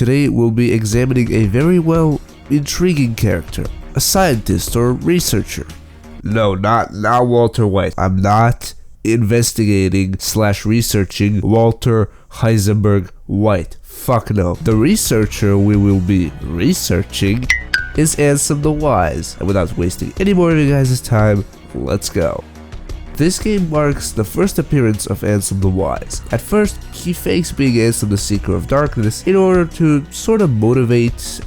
Today we'll be examining a very intriguing character, a scientist or researcher. No, not Walter White. I'm not investigating / researching Walter Heisenberg White. Fuck no. The researcher we will be researching is Ansem the Wise. And without wasting any more of you guys' time, let's go. This game marks the first appearance of Ansem the Wise. At first, he fakes being Ansem the Seeker of Darkness in order to sort of motivate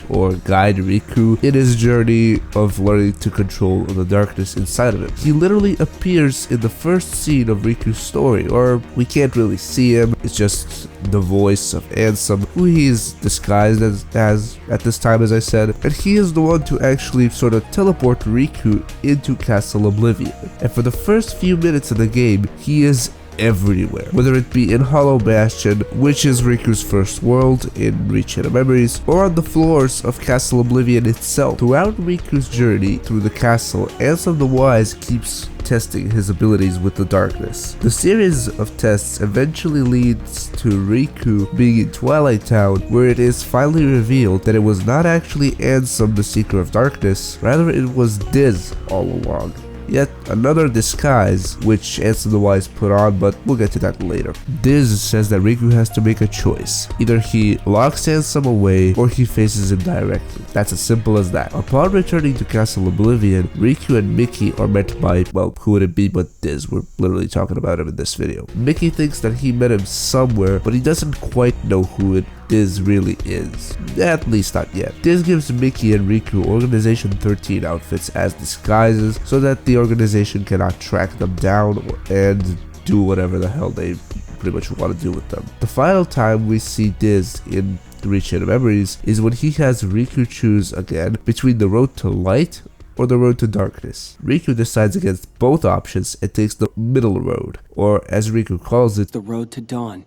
or guide Riku in his journey of learning to control the darkness inside of him. He literally appears in the first scene of Riku's story, or we can't really see him, it's just the voice of Ansem, who he is disguised as at this time, as I said, and he is the one to actually sort of teleport Riku into Castle Oblivion. And for the first few minutes of the game, he is everywhere, whether it be in Hollow Bastion, which is Riku's first world in Recent Memories, or on the floors of Castle Oblivion itself. Throughout Riku's journey through the castle, Ansem the Wise keeps testing his abilities with the darkness. The series of tests eventually leads to Riku being in Twilight Town, where it is finally revealed that it was not actually Ansem the Seeker of Darkness, rather it was Diz all along. Yet another disguise, which Ansem the Wise put on, but we'll get to that later. Diz says that Riku has to make a choice. Either he locks Ansem away, or he faces him directly. That's as simple as that. Upon returning to Castle Oblivion, Riku and Mickey are met by, well, who would it be but Diz? We're literally talking about him in this video. Mickey thinks that he met him somewhere, but he doesn't quite know who Diz really is. At least not yet. Diz gives Mickey and Riku Organization 13 outfits as disguises so that the organization cannot track them down and do whatever the hell they pretty much want to do with them. The final time we see Diz in Recent Memories is when he has Riku choose again between the road to light or the road to darkness. Riku decides against both options and takes the middle road, or as Riku calls it, the road to dawn.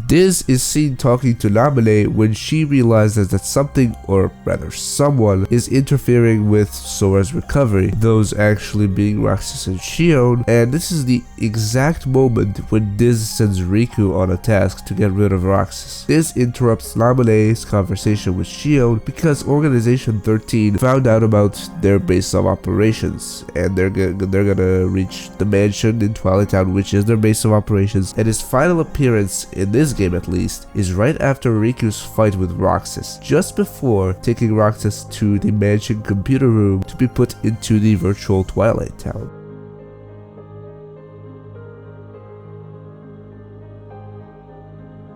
Diz is seen talking to Naminé when she realizes that something, or rather someone, is interfering with Sora's recovery, those actually being Roxas and Shion, and this is the exact moment when Diz sends Riku on a task to get rid of Roxas. Diz interrupts Naminé's conversation with Shion because Organization 13 found out about their base of operations, and they're gonna reach the mansion in Twilight Town, which is their base of operations, and his final appearance in this game at least is right after Riku's fight with Roxas, just before taking Roxas to the mansion computer room to be put into the virtual Twilight Town.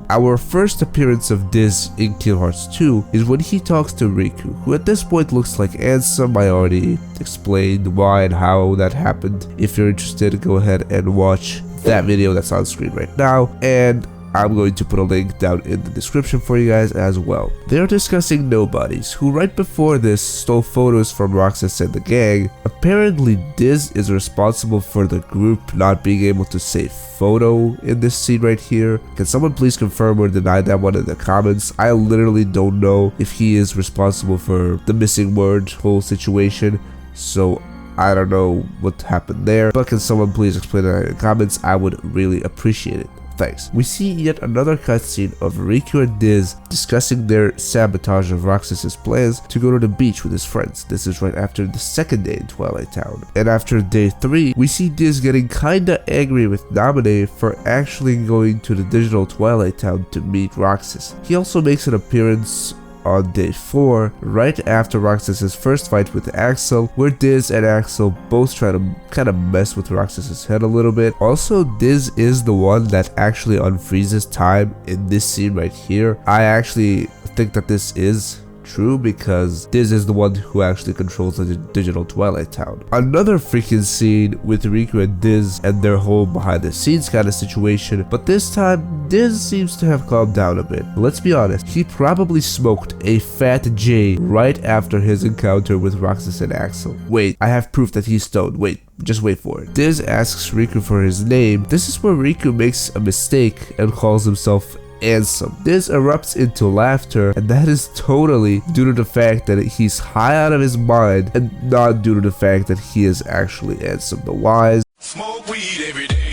Our first appearance of Diz in Kingdom Hearts 2 is when he talks to Riku, who at this point looks like Ansem. I already explained why and how that happened. If you're interested, go ahead and watch that video that's on screen right now, and I'm going to put a link down in the description for you guys as well. They're discussing nobodies, who right before this stole photos from Roxas and the gang. Apparently Diz is responsible for the group not being able to save photo in this scene right here. Can someone please confirm or deny that one in the comments? I literally don't know if he is responsible for the missing word whole situation, so I don't know what happened there, but can someone please explain that in the comments? I would really appreciate it. Thanks. We see yet another cutscene of Riku and Diz discussing their sabotage of Roxas's plans to go to the beach with his friends. This is right after the second day in Twilight Town. And after day 3, we see Diz getting kinda angry with Naminé for actually going to the digital Twilight Town to meet Roxas. He also makes an appearance on day 4, right after Roxas's first fight with Axel, where Diz and Axel both try to kind of mess with Roxas's head a little bit. Also, Diz is the one that actually unfreezes time in this scene right here. I actually think that this is true because Diz is the one who actually controls the digital Twilight Town. Another freaking scene with Riku and Diz and their whole behind the scenes kind of situation, but this time Diz seems to have calmed down a bit. Let's be honest, he probably smoked a fat J right after his encounter with Roxas and Axel. Wait, I have proof that he's stoned. Wait, just wait for it. Diz asks Riku for his name. This is where Riku makes a mistake and calls himself Ansem. Diz erupts into laughter, and that is totally due to the fact that he's high out of his mind and not due to the fact that he is actually Ansem the Wise. Smoke weed every day.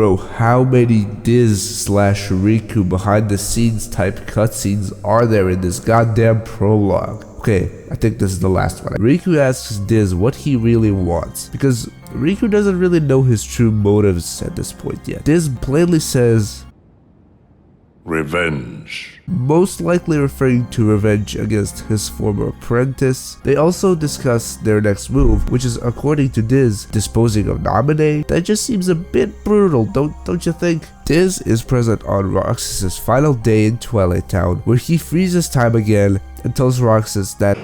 Bro, how many Diz/Riku behind the scenes type cutscenes are there in this goddamn prologue? Okay, I think this is the last one. Riku asks Diz what he really wants, because Riku doesn't really know his true motives at this point yet. Diz plainly says, revenge. Most likely referring to revenge against his former apprentice. They also discuss their next move, which is, according to Diz, disposing of Naminé. That just seems a bit brutal, don't you think? Diz is present on Roxas' final day in Twilight Town, where he freezes time again and tells Roxas that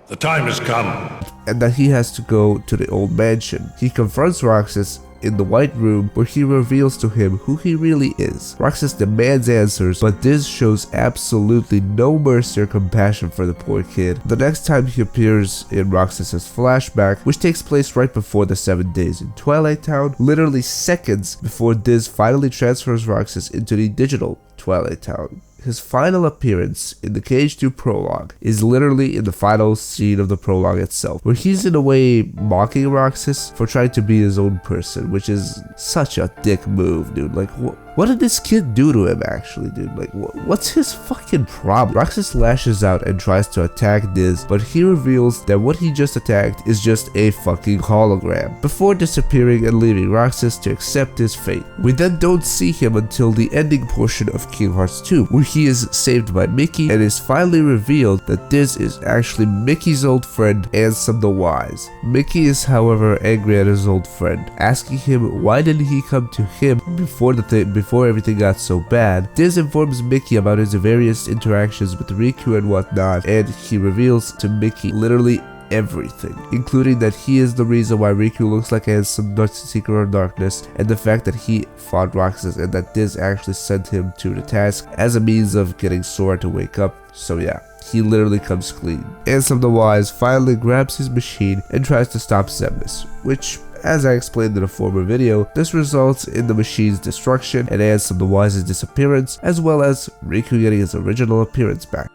the time has come, and that he has to go to the old mansion. He confronts Roxas in the White Room, where he reveals to him who he really is. Roxas demands answers, but Diz shows absolutely no mercy or compassion for the poor kid. The next time he appears in Roxas' flashback, which takes place right before the 7 days in Twilight Town, literally seconds before Diz finally transfers Roxas into the digital Twilight Town. His final appearance in the KH2 prologue is literally in the final scene of the prologue itself, where he's in a way mocking Roxas for trying to be his own person, which is such a dick move, dude. Like, what did this kid do to him, actually, dude? Like, what's his fucking problem? Roxas lashes out and tries to attack Diz, but he reveals that what he just attacked is just a fucking hologram, before disappearing and leaving Roxas to accept his fate. We then don't see him until the ending portion of Kingdom Hearts 2, where he is saved by Mickey, and is finally revealed that Diz is actually Mickey's old friend, Ansem the Wise. Mickey is, however, angry at his old friend, asking him why didn't he come to him before everything got so bad. Diz informs Mickey about his various interactions with Riku and whatnot, and he reveals to Mickey literally everything, including that he is the reason why Riku looks like Ansem, the Seeker of Darkness, and the fact that he fought Roxas and that Diz actually sent him to the task as a means of getting Sora to wake up. So yeah, he literally comes clean. Ansem the Wise finally grabs his machine and tries to stop Xemnas, which, as I explained in a former video, this results in the machine's destruction and Ansem the Wise's disappearance, as well as Riku getting his original appearance back.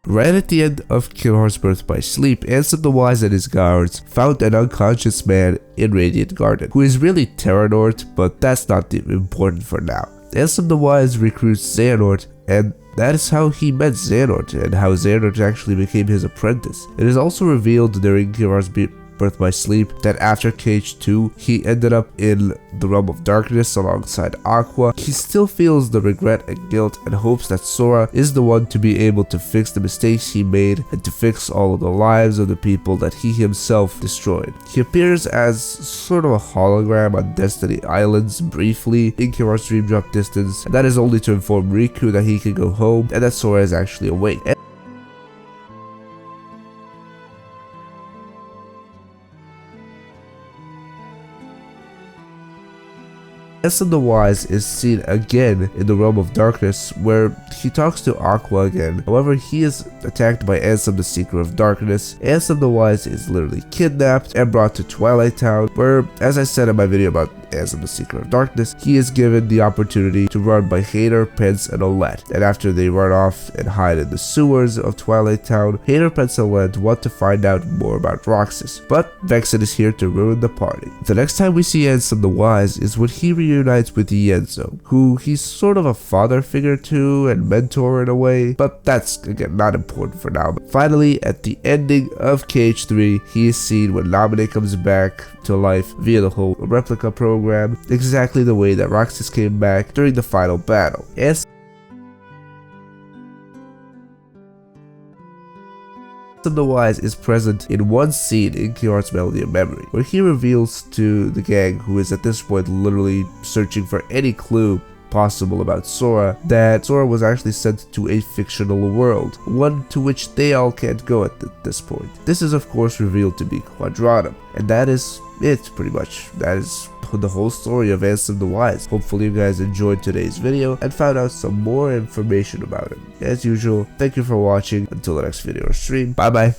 Right at the end of Kingdom Hearts Birth by Sleep, Ansem the Wise and his guards found an unconscious man in Radiant Garden, who is really Terranort, but that's not important for now. Ansem the Wise recruits Xehanort, and that is how he met Xehanort, and how Xehanort actually became his apprentice. It is also revealed during Kingdom Hearts Birth by Sleep that after KH2, he ended up in the Realm of Darkness alongside Aqua. He still feels the regret and guilt and hopes that Sora is the one to be able to fix the mistakes he made and to fix all of the lives of the people that he himself destroyed. He appears as sort of a hologram on Destiny Islands briefly in Kingdom Hearts Dream Drop Distance, and that is only to inform Riku that he can go home and that Sora is actually awake. Ansem the Wise is seen again in the Realm of Darkness, where he talks to Aqua again. However, he is attacked by Ansem the Seeker of Darkness. Ansem the Wise is literally kidnapped and brought to Twilight Town, where, as I said in my video about Ansem the Seeker of Darkness, he is given the opportunity to run by Hayter, Pence, and Olette. And after they run off and hide in the sewers of Twilight Town, Hayter, Pence, and Olette want to find out more about Roxas, but Vexen is here to ruin the party. The next time we see Ansem the Wise is when he reunites with Yenzo, who he's sort of a father figure to and mentor in a way, but that's again not important for now. But finally, at the ending of KH3, he is seen when Naminé comes back to life via the whole replica program, exactly the way that Roxas came back during the final battle. Ansem the Wise is present in one scene in Kingdom Hearts Melody of Memory, where he reveals to the gang, who is at this point literally searching for any clue possible about Sora, that Sora was actually sent to a fictional world, one to which they all can't go at this point. This is of course revealed to be Quadratum, and that is it pretty much. That is the whole story of Ansem the Wise. Hopefully you guys enjoyed today's video and found out some more information about him. As usual, thank you for watching. Until the next video or stream, bye bye.